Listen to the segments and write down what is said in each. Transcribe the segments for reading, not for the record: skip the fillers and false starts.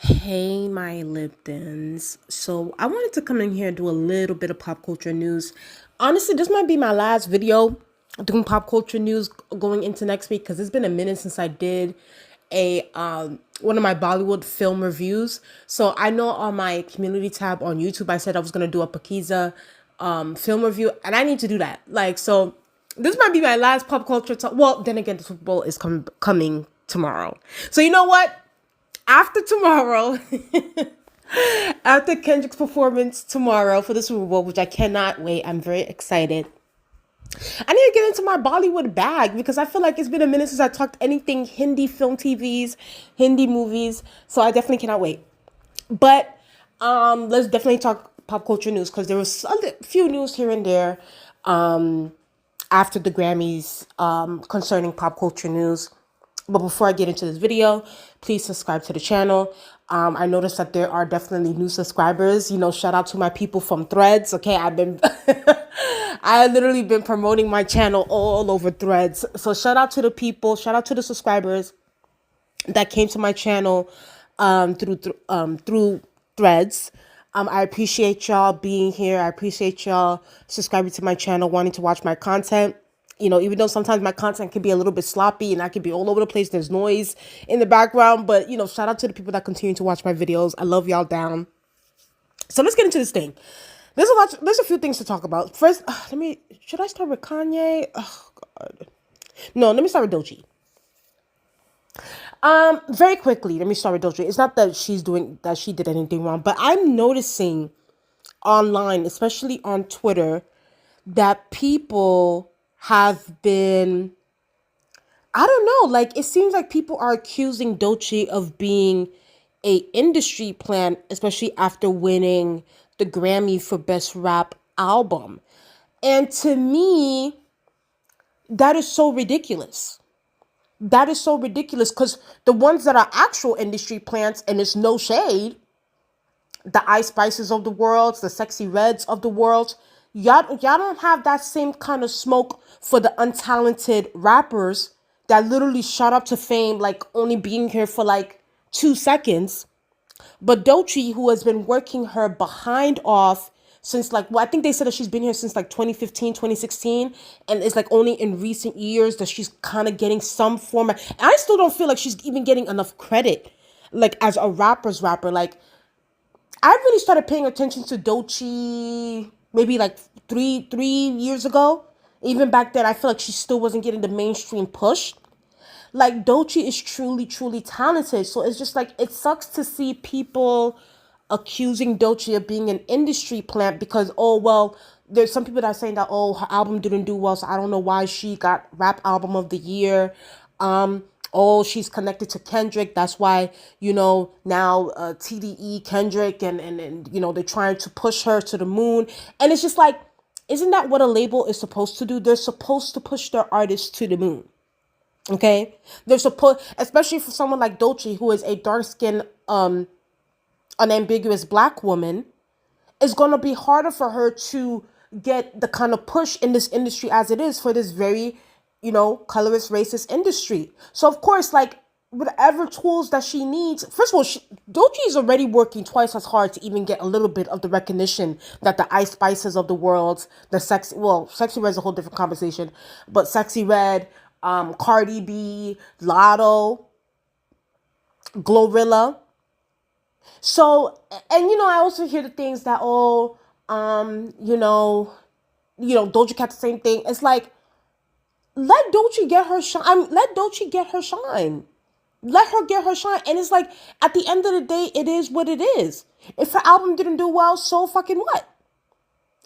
Hey, my Liptons. So, I wanted to come in here and do a little bit of pop culture news. Honestly, this might be my last video doing pop culture news going into next week because it's been a minute since I did a one of my Bollywood film reviews. So, I know on my community tab on YouTube I said I was going to do a Pakiza film review, and I need to do that. So this might be my last pop culture talk. Well, then again, the Super Bowl is coming tomorrow. So, you know what? After tomorrow, after Kendrick's performance tomorrow for the Super Bowl, which I cannot wait, I'm very excited. I need to get into my Bollywood bag because I feel like it's been a minute since I talked anything Hindi film TVs, Hindi movies. So I definitely cannot wait. But let's definitely talk pop culture news because there was a few news here and there after the Grammys concerning pop culture news. But before I get into this video, please subscribe to the channel. I noticed that there are definitely new subscribers. Shout out to my people from Threads. Okay, I literally been promoting my channel all over Threads. So shout out to the people. Shout out to the subscribers that came to my channel through Threads. I appreciate y'all being here. I appreciate y'all subscribing to my channel, wanting to watch my content. Even though sometimes my content can be a little bit sloppy and I can be all over the place, there's noise in the background. But, shout out to the people that continue to watch my videos. I love y'all down. So let's get into this thing. There's a few things to talk about. First, should I start with Kanye? Oh, God. No, let me start with Doechii. Very quickly, let me start with Doechii. It's not that she did anything wrong, but I'm noticing online, especially on Twitter, that people have been, I don't know, like it seems like people are accusing Doechii of being a industry plant, especially after winning the Grammy for Best Rap Album. And to me, that is so ridiculous. That is so ridiculous because the ones that are actual industry plants, and it's no shade, the Ice Spices of the world, the Sexy Reds of the world, y'all don't have that same kind of smoke for the untalented rappers that literally shot up to fame, like only being here for like 2 seconds. But Doechii, who has been working her behind off since I think they said that she's been here since like 2015, 2016. And it's like only in recent years that she's kind of getting some form of, and I still don't feel like she's even getting enough credit, like as a rapper's rapper. Like I really started paying attention to Doechii maybe like three years ago. Even back then, I feel like she still wasn't getting the mainstream push. Like Doechii is truly, truly talented. So it's just like it sucks to see people accusing Doechii of being an industry plant because, oh well, there's some people that are saying that, oh, her album didn't do well, so I don't know why she got rap album of the year. Oh, she's connected to Kendrick, that's why now TDE Kendrick, and they're trying to push her to the moon. And it's just like, isn't that what a label is supposed to do? They're supposed to push their artists to the moon. Okay, they're supposed, especially for someone like Doechii, who is a dark-skinned unambiguous black woman. It's going to be harder for her to get the kind of push in this industry as it is for this very, colorist, racist industry. So, of course, like, whatever tools that she needs, first of all, Doechii is already working twice as hard to even get a little bit of the recognition that the Ice Spices of the world, Sexy Red is a whole different conversation, but Sexy Red, Cardi B, Lotto, Glorilla. So, and I also hear the things that, Doja Cat the same thing. It's like, let Doechii get her shine. Let Doechii get her shine. Let her get her shine. And it's like, at the end of the day, it is what it is. If her album didn't do well, so fucking what?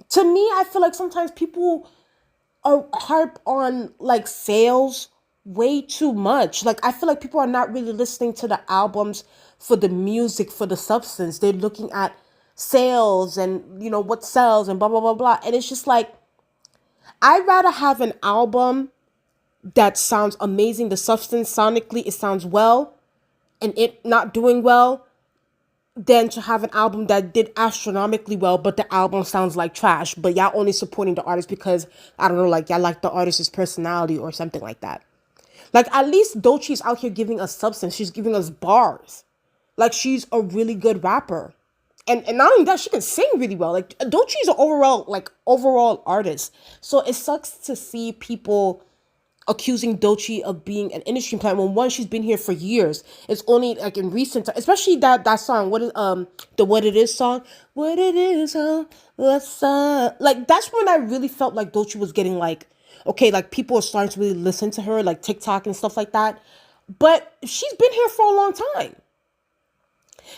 To me, I feel like sometimes people are harp on like sales way too much. Like I feel like people are not really listening to the albums for the music, for the substance. They're looking at sales and what sells and blah blah blah blah. And it's just like, I'd rather have an album that sounds amazing, the substance sonically it sounds well, and it not doing well, than to have an album that did astronomically well, but the album sounds like trash. But y'all only supporting the artist because, I don't know, like y'all like the artist's personality or something like that. Like at least Doechii's out here giving us substance. She's giving us bars. Like, she's a really good rapper. And not only that, she can sing really well. Like, Doechii's an overall artist. So it sucks to see people accusing Doechii of being an industry plant when, one, she's been here for years. It's only like in recent time, especially that song. What is the What It Is song? What It Is, what's like, that's when I really felt like Doechii was getting like, okay, like people are starting to really listen to her, like TikTok and stuff like that. But she's been here for a long time.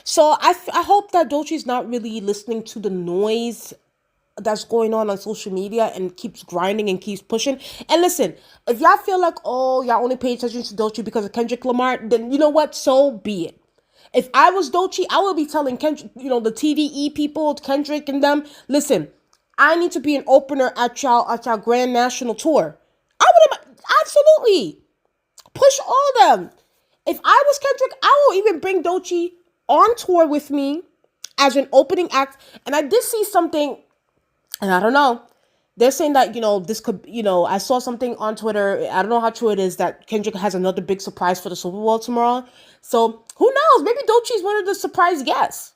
So I hope that Doechii's not really listening to the noise that's going on social media and keeps grinding and keeps pushing. And listen, if y'all feel like, oh, y'all only pay attention to Doechii because of Kendrick Lamar, then you know what? So be it. If I was Doechii, I would be telling Kendrick, the TDE people, Kendrick and them, listen, I need to be an opener at y'all Grand National Tour. I would have absolutely push all them. If I was Kendrick, I will even bring Doechii on tour with me as an opening act. And I did see something, and I don't know. They're saying that, this could, I saw something on Twitter. I don't know how true it is that Kendrick has another big surprise for the Super Bowl tomorrow. So who knows? Maybe Doechii's one of the surprise guests.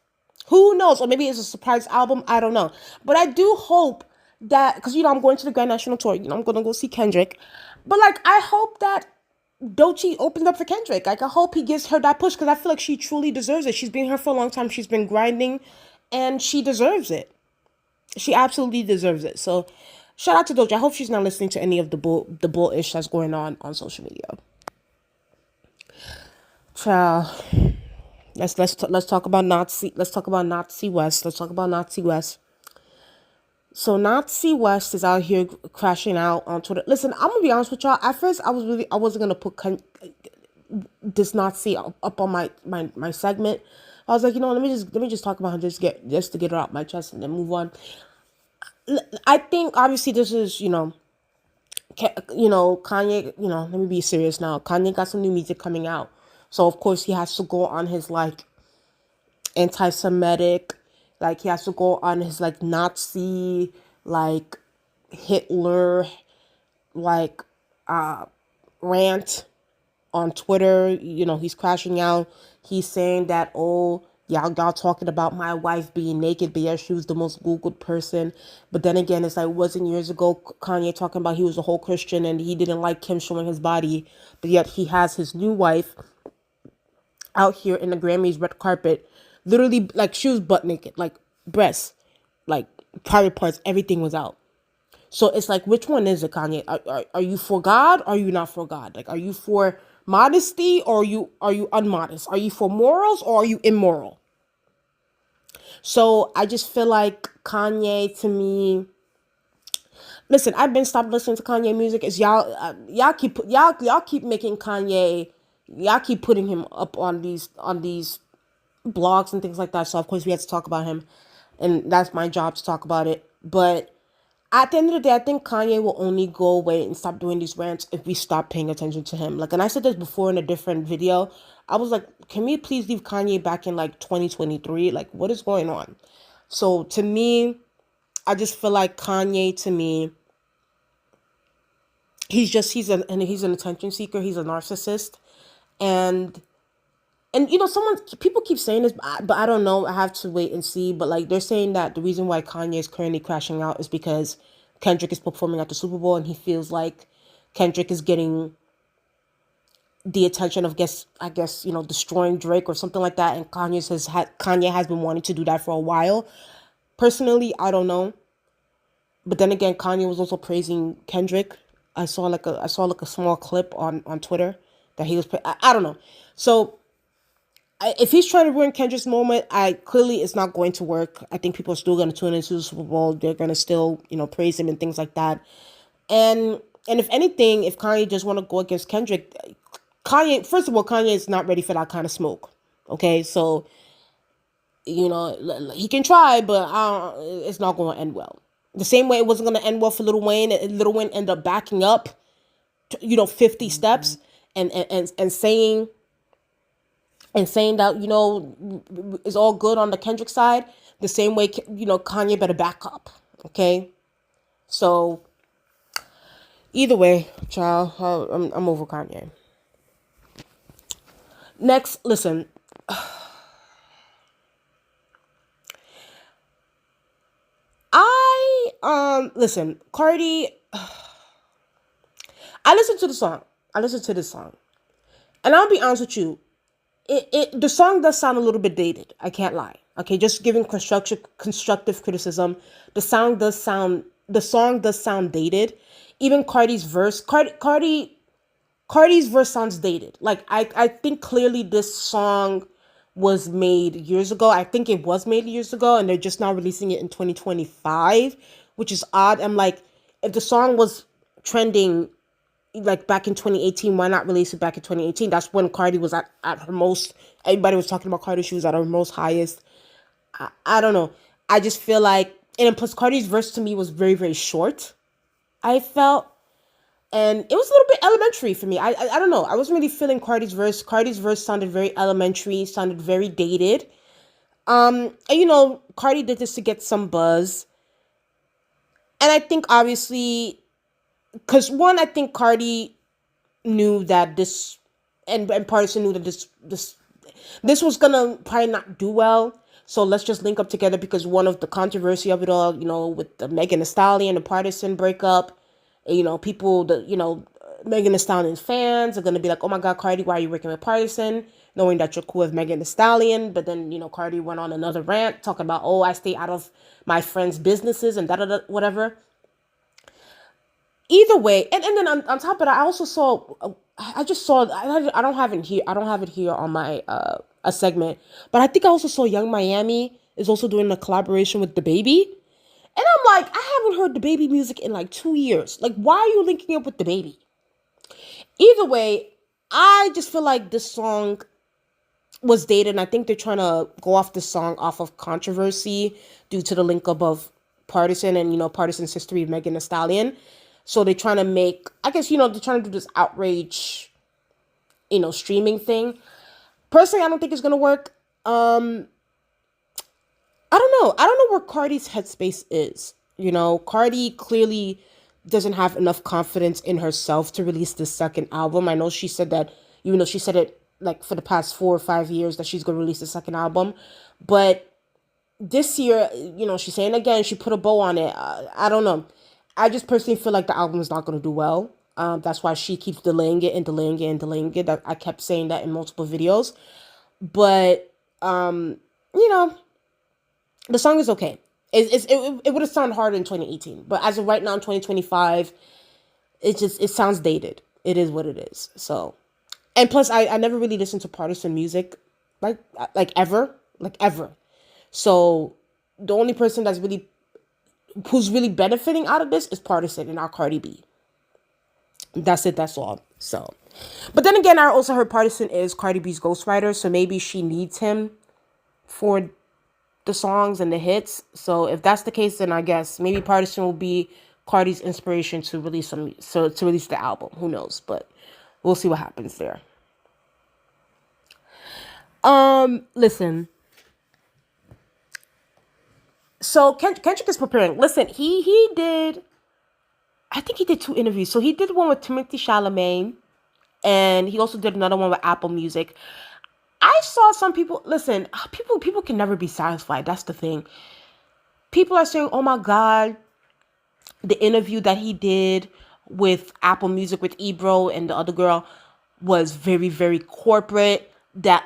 Who knows? Or maybe it's a surprise album. I don't know. But I do hope that, because, I'm going to the Grand National Tour. I'm going to go see Kendrick. But, like, I hope that Doechii opens up for Kendrick. Like, I hope he gives her that push, because I feel like she truly deserves it. She's been here for a long time. She's been grinding, and she deserves it. She absolutely deserves it. So, shout out to Doechii. I hope she's not listening to any of the bullish that's going on social media. Child, let's talk about Nazi. Let's talk about Nazi West. Let's talk about Nazi West. So Nazi West is out here crashing out on Twitter. Listen, I'm gonna be honest with y'all. At first, I wasn't gonna put this Nazi up on my segment. I was like, let me just talk about her just to get her out my chest and then move on. I think obviously this is Kanye. Let me be serious now. Kanye got some new music coming out, so of course he has to go on his like anti-Semitic, like he has to go on his like Nazi, like Hitler, like rant on Twitter. He's crashing out. He's saying that, oh, y'all talking about my wife being naked, but yeah, she was the most Googled person. But then again, it's like, wasn't years ago Kanye talking about he was a whole Christian and he didn't like Kim showing his body, but yet he has his new wife out here in the Grammys red carpet, literally, like, she was butt naked, like breasts, like private parts, everything was out. So it's like, which one is it, Kanye? Are you for God or are you not for God? Like, are you for modesty or are you unmodest? Are you for morals or are you immoral? So I just feel like Kanye, to me, listen, I've been stopped listening to Kanye music. Is y'all keep making Kanye, y'all keep putting him up on these blogs and things like that. So of course we have to talk about him, and that's my job to talk about it. But at the end of the day, I think Kanye will only go away and stop doing these rants if we stop paying attention to him. Like, and I said this before in a different video. I was like, can we please leave Kanye back in like 2023? Like, what is going on? So to me, I just feel like Kanye, to me, he's an attention seeker. He's a narcissist. And people keep saying this, but I don't know. I have to wait and see. But like, they're saying that the reason why Kanye is currently crashing out is because Kendrick is performing at the Super Bowl, and he feels like Kendrick is getting the attention of, I guess, destroying Drake or something like that. And Kanye has been wanting to do that for a while. Personally, I don't know. But then again, Kanye was also praising Kendrick. I saw like a small clip on Twitter that he was. I don't know. So if he's trying to ruin Kendrick's moment, clearly it's not going to work. I think people are still going to tune into the Super Bowl. They're going to still, praise him and things like that. And if anything, if Kanye just want to go against Kendrick, first of all, Kanye is not ready for that kind of smoke. Okay, so he can try, but it's not going to end well. The same way it wasn't going to end well for Lil Wayne. Lil Wayne ended up backing up, 50 steps and saying that, it's all good on the Kendrick side. The same way, Kanye better back up. Okay. So either way, child, I'm over Kanye. Next, listen, Listen, Cardi, I listened to the song. I listened to this song. And I'll be honest with you, the song does sound a little bit dated. I can't lie. Okay, just giving constructive criticism. The song does sound dated. Even Cardi's verse, Cardi's verse sounds dated. Like I think clearly this song was made years ago. I think it was made years ago, and they're just now releasing it in 2025, which is odd. I'm like, if the song was trending like back in 2018, why not release it back in 2018? That's when Cardi was at her most. Everybody was talking about Cardi. She was at her most highest. I don't know. I just feel like, and plus Cardi's verse to me was very, very short, I felt. And it was a little bit elementary for me. I don't know. I wasn't really feeling Cardi's verse. Cardi's verse sounded very elementary, sounded very dated. And Cardi did this to get some buzz. And I think obviously, because one, I think Cardi knew that this, and Partisan knew that this was gonna probably not do well. So let's just link up together, because one of the controversy of it all, with the Megan Thee Stallion and Partisan breakup, people, Megan Thee Stallion fans are gonna be like, oh my God, Cardi, why are you working with Partisan? Knowing that you're cool with Megan Thee Stallion. But then, Cardi went on another rant talking about, oh, I stay out of my friends' businesses and da whatever. Either way, and then on top of that, I also saw, I don't have it here. I don't have it here on my a segment, but I think I also saw Young Miami is also doing a collaboration with DaBaby, and I'm like, I haven't heard DaBaby music in like 2 years. Like, why are you linking up with DaBaby? Either way, I just feel like this song was dated, and I think they're trying to go off the song off of controversy due to the link up of Partisan and Partisan's history of Megan Thee Stallion. So they're trying to make, I guess, they're trying to do this outrage, streaming thing. Personally, I don't think it's going to work. I don't know. I don't know where Cardi's headspace is. Cardi clearly doesn't have enough confidence in herself to release the second album. I know she said that, even though she said it like for the past 4 or 5 years that she's going to release the second album. But this year, she's saying again, she put a bow on it. I don't know. I just personally feel like the album is not going to do well. That's why she keeps delaying it and delaying it and delaying it. I kept saying that in multiple videos. But, the song is okay. It would have sounded hard in 2018. But as of right now in 2025, it sounds dated. It is what it is. So, and plus I never really listened to Partisan music like ever. So the only person who's really benefiting out of this is Partisan and our Cardi B. That's it. That's all. So, but then again, I also heard Partisan is Cardi B's ghostwriter, so maybe she needs him for the songs and the hits. So if that's the case, then I guess maybe Partisan will be Cardi's inspiration to release to release the album. Who knows? But we'll see what happens there. Listen. So Kendrick is preparing. Listen, he did, I think he did 2 interviews. So he did one with Timothée Chalamet, and he also did another one with Apple Music. I saw some people, listen, people can never be satisfied. That's the thing. People are saying, oh my God, the interview that he did with Apple Music with Ebro and the other girl was very, very corporate. That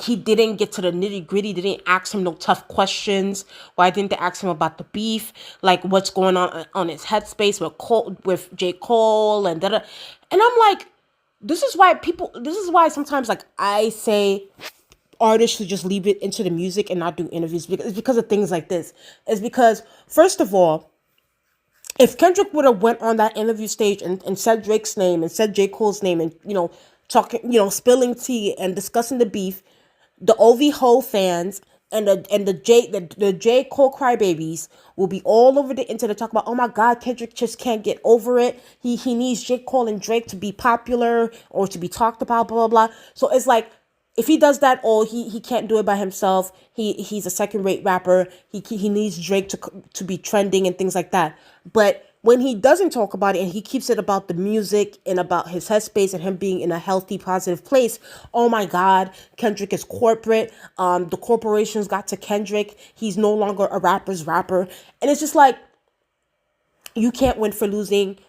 he didn't get to the nitty gritty. They didn't ask him no tough questions. Why didn't they ask him about the beef? Like what's going on his headspace with J. Cole and da. And I'm like, this is why sometimes like I say artists should just leave it into the music and not do interviews, because of things like this. It's because, first of all, if Kendrick would have went on that interview stage and said Drake's name and said J. Cole's name and, talking, spilling tea and discussing the beef, the OV Ho fans and the J. Cole crybabies will be all over the internet talking about, oh my God, Kendrick just can't get over it. He needs J. Cole and Drake to be popular or to be talked about, blah, blah, blah. So it's like, if he does that, he can't do it by himself. He's a second-rate rapper. He needs Drake to be trending and things like that. But when he doesn't talk about it and he keeps it about the music and about his headspace and him being in a healthy, positive place, oh my God, Kendrick is corporate. The corporations got to Kendrick. He's no longer a rapper's rapper. And it's just like, you can't win for losing.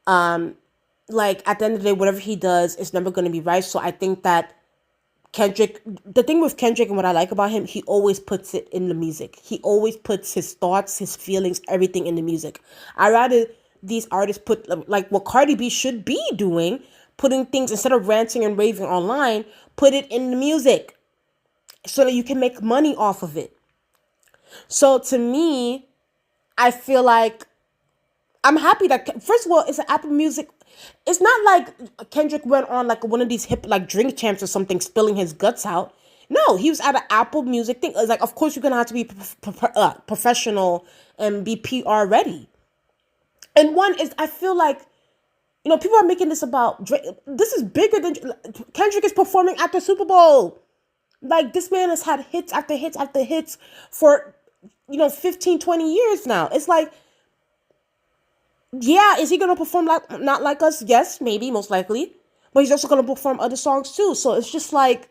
Like, at the end of the day, whatever he does is never going to be right. So I think that Kendrick, the thing with Kendrick and what I like about him, he always puts it in the music. He always puts his thoughts, his feelings, everything in the music. I rather these artists put, like what Cardi B should be doing, putting things, instead of ranting and raving online, put it in the music so that you can make money off of it. So to me, I feel like I'm happy that, first of all, it's an Apple Music. It's not like Kendrick went on like one of these hip like drink champs or something, spilling his guts out. No, he was at an Apple Music thing. It's like, of course, you're gonna have to be professional and be PR ready. And one is, I feel like, people are making this about Drake. This is bigger than Kendrick is performing at the Super Bowl. Like, this man has had hits after hits after hits for 15, 20 years now. It's like, yeah, is he gonna perform like Not Like Us? Yes, maybe, most likely. But he's also gonna perform other songs too. So it's just like,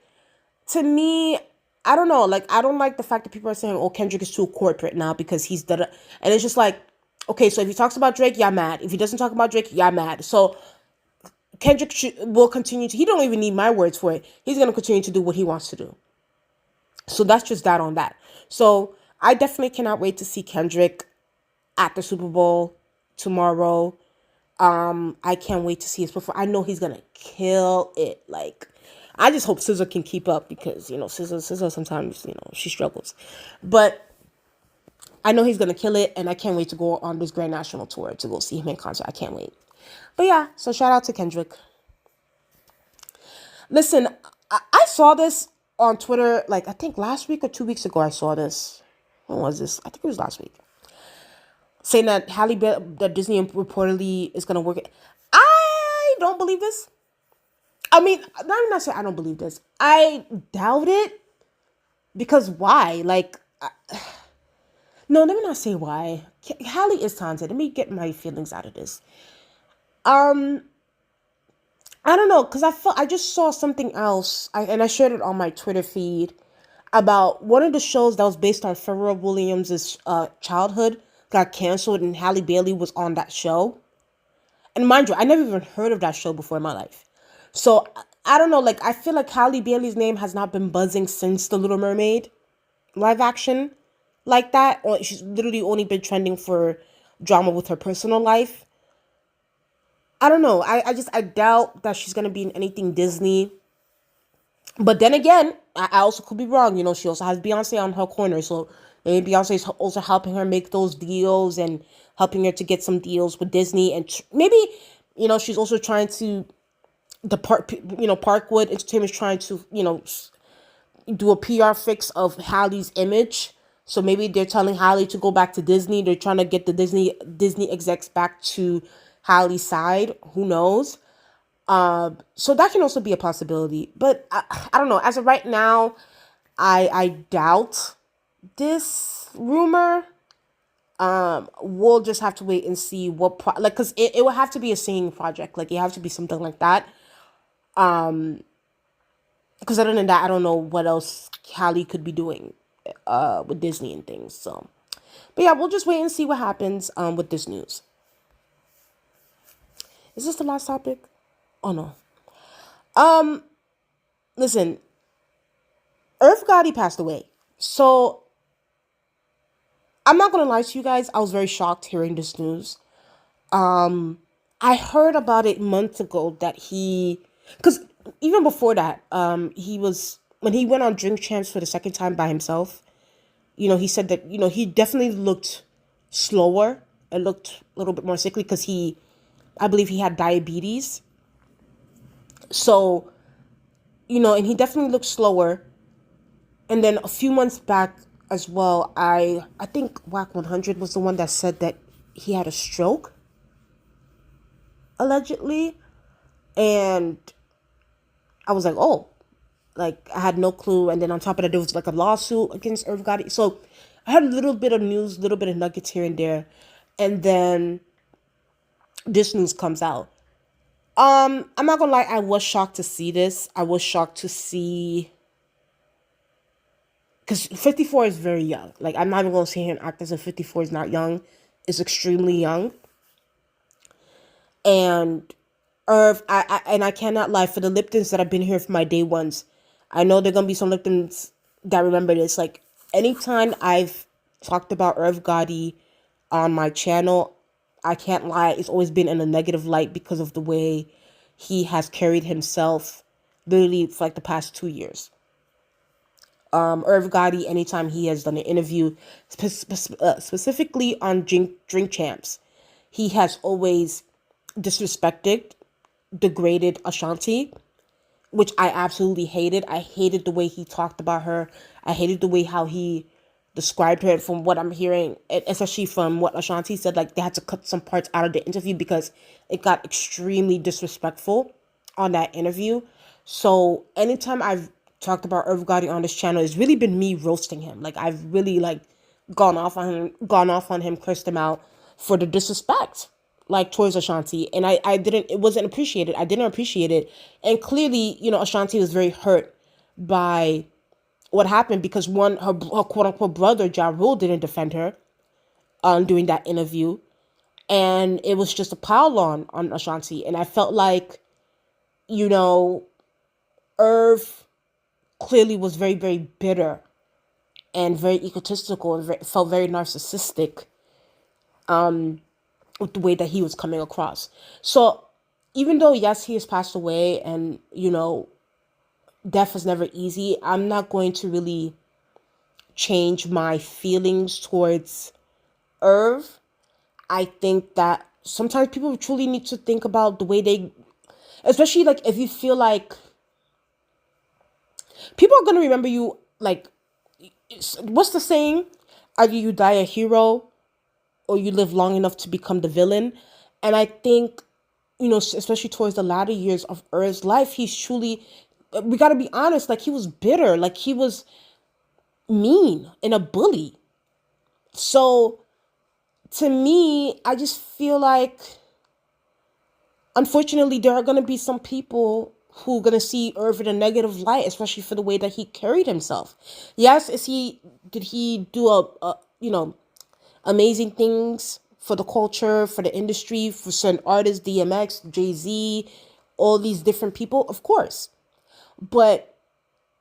to me, I don't know. Like, I don't like the fact that people are saying, "Oh, Kendrick is too corporate now because he's done," and it's just like, okay, so if he talks about Drake, you're mad. If he doesn't talk about Drake, you're mad. So Kendrick will continue to. He don't even need my words for it. He's gonna continue to do what he wants to do. So that's just that on that. So I definitely cannot wait to see Kendrick at the Super Bowl tomorrow. I can't wait to see his performance. I know he's gonna kill it. Like, I just hope SZA can keep up because SZA sometimes she struggles, but I know he's gonna kill it, and I can't wait to go on this Grand National tour to go see him in concert. I can't wait. But yeah, so shout out to Kendrick. Listen, I saw this on Twitter, like I think last week or 2 weeks ago. I saw this. When was this? I think it was last week. Saying that that Disney reportedly is gonna work it. I don't believe this. I mean, I'm not saying I don't believe this. I doubt it. Because why? Like, no, let me not say why. Halle is talented. Let me get my feelings out of this. I don't know, because I just saw something else, and I shared it on my Twitter feed, about one of the shows that was based on Pharrell Williams' childhood got canceled, and Halle Bailey was on that show. And mind you, I never even heard of that show before in my life. So I don't know, like, I feel like Halle Bailey's name has not been buzzing since The Little Mermaid live action like that. Or she's literally only been trending for drama with her personal life. I don't know. I doubt that she's gonna be in anything Disney. But then again, I also could be wrong. She also has Beyonce on her corner, so maybe Beyonce is also helping her make those deals and helping her to get some deals with Disney, and maybe she's also trying to Parkwood Entertainment is trying to do a PR fix of Halle's image. So maybe they're telling Halle to go back to Disney. They're trying to get the Disney execs back to Halle's side. Who knows? So that can also be a possibility. But I don't know. As of right now, I doubt this rumor. We'll just have to wait and see what because it will have to be a singing project. Like, it have to be something like that. Because other than that, I don't know what else Halle could be doing with Disney and things. So, but yeah, we'll just wait and see what happens with this news. Is this the last topic? Oh no. Listen, Irv Gotti passed away. So I'm not gonna lie to you guys, I was very shocked hearing this news. I heard about it months ago that because even before that, when he went on Drink Champs for the second time by himself, he said that, he definitely looked slower. It looked a little bit more sickly because I believe he had diabetes. So, and he definitely looked slower. And then a few months back as well, I think Whack 100 was the one that said that he had a stroke, allegedly. And I was like, oh, like, I had no clue. And then on top of that, there was like a lawsuit against Irv Gotti. So I had a little bit of news, little bit of nuggets here and there. And then this news comes out. I'm not gonna lie, I was shocked to see this. I was shocked to see, because 54 is very young. Like, I'm not even gonna sit here and act as if 54 is not young. It's extremely young. And Irv, I cannot lie, for the Liptons that have been here for my day ones, I know there gonna be some Liptons that remember this. Like, anytime I've talked about Irv Gotti on my channel, I can't lie, it's always been in a negative light because of the way he has carried himself literally for like the past 2 years. Irv Gotti, anytime he has done an interview, specifically on Drink Champs, he has always disrespected, degraded Ashanti, which I absolutely hated. I hated the way he talked about her. I hated the way how he described her. And from what I'm hearing, especially from what Ashanti said, like, they had to cut some parts out of the interview because it got extremely disrespectful on that interview. So anytime I've talked about Irv Gotti on this channel, it's really been me roasting him. Like, I've really like gone off on him, cursed him out for the disrespect, like, towards Ashanti. And I didn't, it wasn't appreciated. I didn't appreciate it. And clearly, Ashanti was very hurt by what happened because one, her quote unquote brother, Ja Rule, didn't defend her during that interview. And it was just a pile on Ashanti. And I felt like, Irv clearly was very, very bitter and very egotistical and felt very narcissistic with the way that he was coming across. So even though, yes, he has passed away and, death is never easy, I'm not going to really change my feelings towards Irv. I think that sometimes people truly need to think about the way they, especially like if you feel like people are going to remember you, like, what's the saying? Either you die a hero or you live long enough to become the villain. And I think, especially towards the latter years of Irv's life, he's truly, we got to be honest, like, he was bitter, like, he was mean and a bully. So to me, I just feel like, unfortunately, there are going to be some people who are going to see Irv in a negative light, especially for the way that he carried himself. Yes, did he do amazing things for the culture, for the industry, for certain artists, DMX, Jayz, all these different people? Of course. But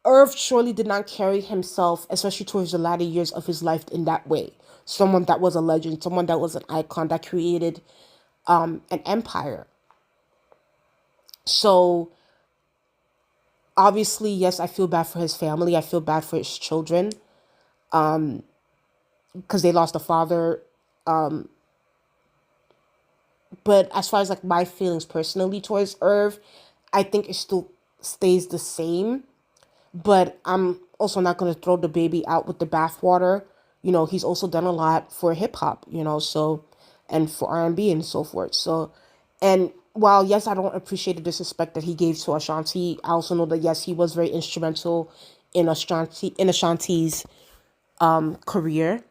Irv surely did not carry himself, especially towards the latter years of his life, in that way. Someone that was a legend, someone that was an icon, that created an empire. So obviously, yes, I feel bad for his family. I feel bad for his children, because they lost a father. But as far as like my feelings personally towards Irv, I think it still stays the same. But I'm also not going to throw the baby out with the bathwater. He's also done a lot for hip hop, so, and for R&B and so forth. So, and while, yes, I don't appreciate the disrespect that he gave to Ashanti, I also know that, yes, he was very instrumental in Ashanti's career,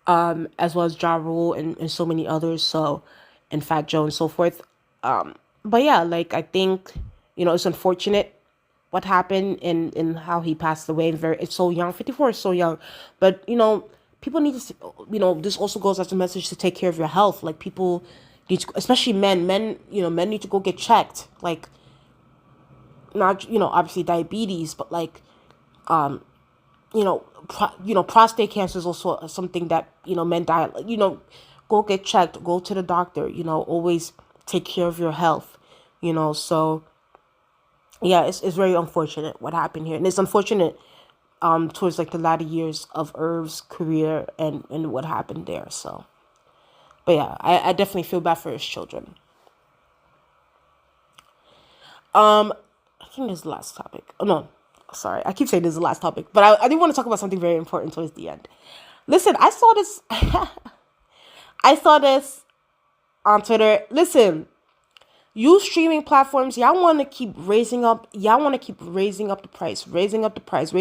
as well as Ja Rule and so many others. So, and Fat Joe and so forth. But yeah, like, I think, it's unfortunate what happened and how he passed away. It's so young. 54 is so young. But, people need to, this also goes as a message to take care of your health. Like, people need to, especially men, men need to go get checked. Like, not, obviously diabetes, but like, prostate cancer is also something that, men die, go get checked, go to the doctor, always take care of your health, so yeah, it's very unfortunate what happened here. And it's unfortunate towards like the latter years of Irv's career and what happened there. So, but yeah, I definitely feel bad for his children. I think this is the last topic. Oh no, sorry, I keep saying this is the last topic, but I do want to talk about something very important towards the end. Listen, I saw this I saw this on Twitter. Listen, you streaming platforms, y'all want to keep raising up the price, raising up the price,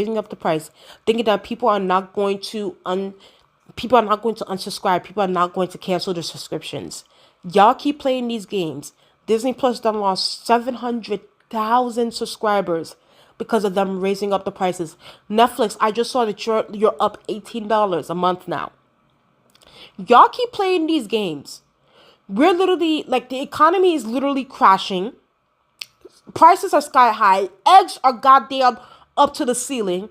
thinking that people are not going to unsubscribe, people are not going to cancel their subscriptions. Y'all keep playing these games. Disney Plus done lost 700,000 subscribers because of them raising up the prices. Netflix, I just saw that you're up $18 a month now. Y'all keep playing these games. We're literally, like, the economy is literally crashing. Prices are sky high. Eggs are goddamn up to the ceiling.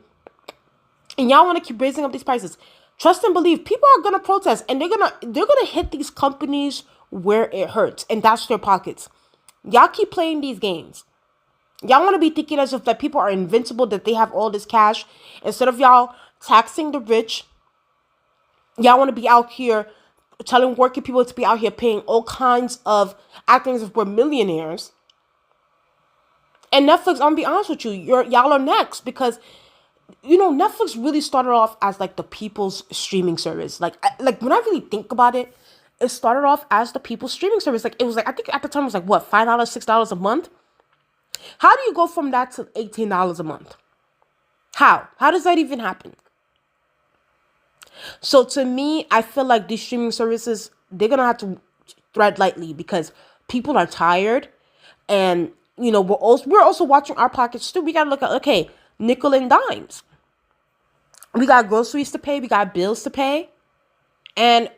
And y'all want to keep raising up these prices. Trust and believe, people are gonna protest, and they're gonna hit these companies where it hurts, and that's their pockets. Y'all keep playing these games. Y'all want to be thinking as if that people are invincible, that they have all this cash. Instead of y'all taxing the rich, y'all want to be out here telling working people to be out here paying all kinds of, acting as if we're millionaires. And Netflix, I'm gonna be honest with you, y'all are next, because Netflix really started off as like the people's streaming service. Like when I really think about it, it started off as the people's streaming service. Like, it was like, I think at the time it was like, what, $5, $6 a month? How do you go from that to $18 a month? How does that even happen? So to me, I feel like these streaming services, they're gonna have to tread lightly, because people are tired, and we're also watching our pockets too. We gotta look at, okay, nickel and dimes. We got groceries to pay, we got bills to pay, and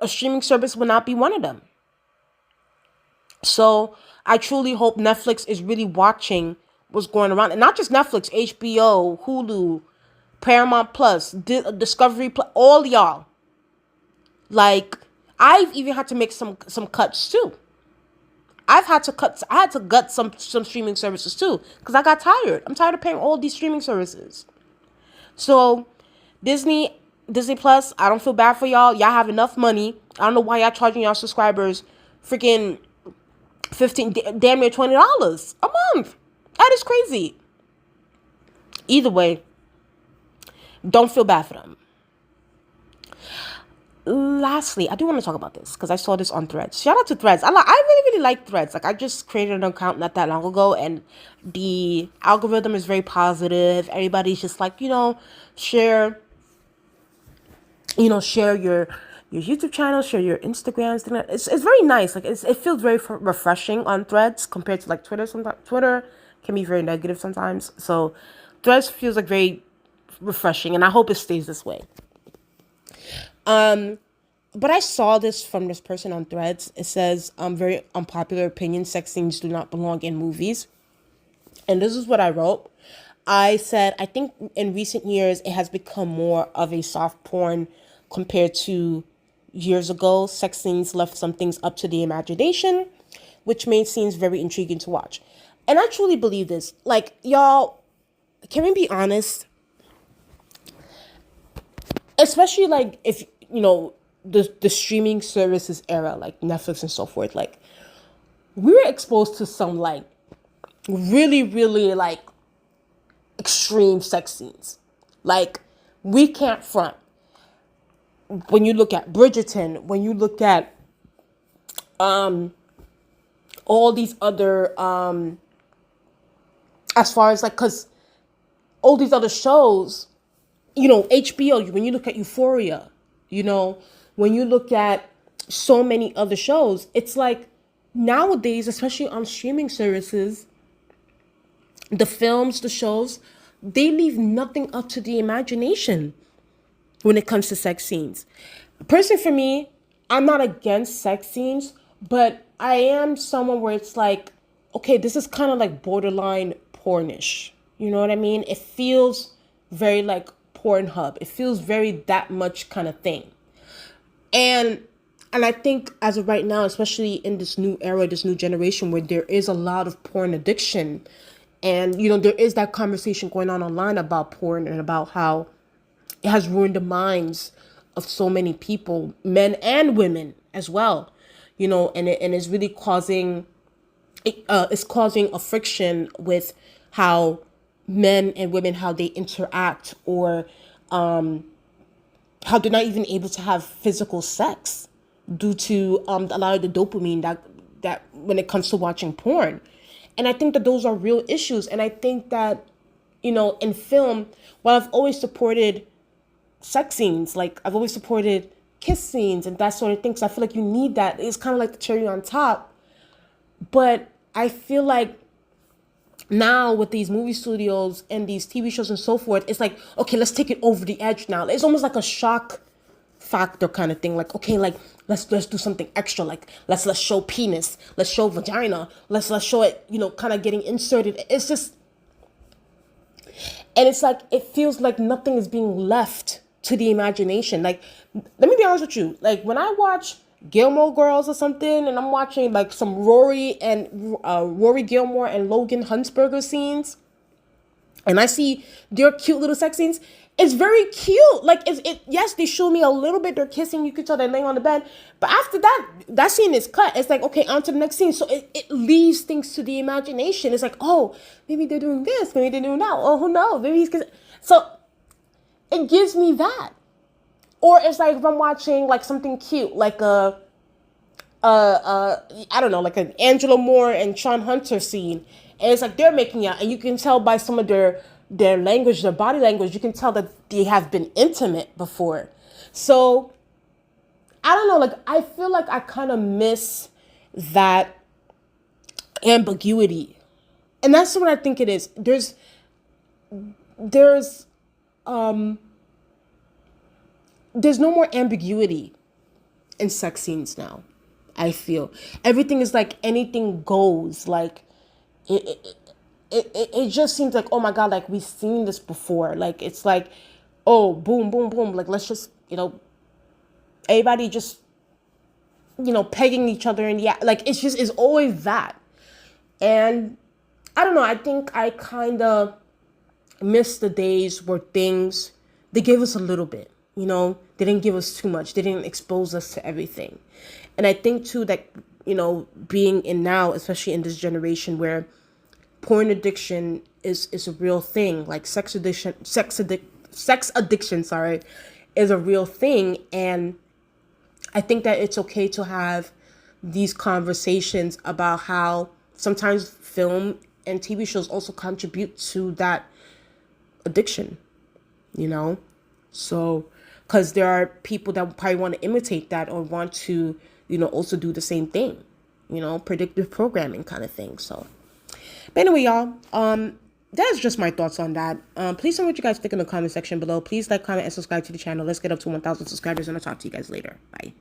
a streaming service will not be one of them. So I truly hope Netflix is really watching what's going around, and not just Netflix, HBO, Hulu, Paramount Plus, Discovery Plus, all y'all. Like, I've even had to make some cuts too. I had to gut some streaming services too, because I got tired. I'm tired of paying all these streaming services. So Disney Plus, I don't feel bad for y'all. Y'all have enough money. I don't know why y'all charging y'all subscribers freaking 15, damn near $20 a month. That is crazy. Either way, don't feel bad for them. Lastly, I do want to talk about this because I saw this on Threads. Shout out to Threads. I really like Threads. Like, I just created an account not that long ago, and the algorithm is very positive. Everybody's just like, share your YouTube channel, share your Instagrams. It's very nice. Like, it feels very refreshing on Threads compared to like Twitter. Sometimes Twitter can be very negative sometimes. So Threads feels like very refreshing, and I hope it stays this way. But I saw this from this person on Threads. It says, very unpopular opinion, sex scenes do not belong in movies. And this is what I wrote. I said, I think in recent years, it has become more of a soft porn compared to years ago. Sex scenes left some things up to the imagination, which made scenes very intriguing to watch. And I truly believe this. Like, y'all, can we be honest? Especially like if the streaming services era, like Netflix and so forth, like we were exposed to some like really, really like extreme sex scenes. Like, we can't front. When you look at Bridgerton, when you look at all these other as far as like, because all these other shows, HBO, when you look at Euphoria, when you look at so many other shows, it's like nowadays, especially on streaming services, the films, the shows, they leave nothing up to the imagination when it comes to sex scenes. Personally, for me, I'm not against sex scenes, but I am someone where it's like, okay, this is kind of like borderline pornish. You know what I mean? It feels very like Pornhub. It feels very that much kind of thing. And I think as of right now, especially in this new era, this new generation where there is a lot of porn addiction, and there is that conversation going on online about porn and about how it has ruined the minds of so many people, men and women as well, and it's really causing it's causing a friction with how men and women, how they interact, or how they're not even able to have physical sex due to a lot of the dopamine that when it comes to watching porn. And I think that those are real issues. And I think that, in film, while I've always supported sex scenes, like I've always supported kiss scenes and that sort of thing. So I feel like you need that. It's kind of like the cherry on top. But I feel like now with these movie studios and these TV shows and so forth, it's like, okay, let's take it over the edge now. It's almost like a shock factor kind of thing. Like, okay, like let's do something extra. Like let's show penis, let's show vagina, let's show it, kind of getting inserted. It's just, and it's like it feels like nothing is being left to the imagination. Like, let me be honest with you. Like when I watch Gilmore Girls or something, and I'm watching like some Rory Gilmore and Logan Huntsberger scenes, and I see their cute little sex scenes, it's very cute. Like yes, they show me a little bit, they're kissing, you can tell they're laying on the bed, but after that scene is cut. It's like, okay, on to the next scene. So it leaves things to the imagination. It's like, oh, maybe they're doing this, maybe they're doing that, oh, who knows, maybe he's, so it gives me that. Or it's like if I'm watching like something cute, like I don't know, like an Angela Moore and Sean Hunter scene, and it's like they're making out, and you can tell by some of their language, their body language, you can tell that they have been intimate before. So I don't know, like I feel like I kind of miss that ambiguity, and that's what I think it is. There's no more ambiguity in sex scenes now. I feel everything is like anything goes. Like it just seems like, oh my God, like we've seen this before. Like it's like, oh, boom, boom, boom. Like let's just, everybody just, pegging each other in the act. Like it's always that. And I don't know. I think I kind of miss the days where they gave us a little bit. They didn't give us too much. They didn't expose us to everything. And I think too that, being in now, especially in this generation where porn addiction is a real thing, like sex addiction, is a real thing. And I think that it's okay to have these conversations about how sometimes film and TV shows also contribute to that addiction, So, because there are people that probably want to imitate that or want to, also do the same thing, predictive programming kind of thing. So, but anyway, y'all, that's just my thoughts on that. Please tell me what you guys think in the comment section below. Please like, comment, and subscribe to the channel. Let's get up to 1,000 subscribers, and I'll talk to you guys later. Bye.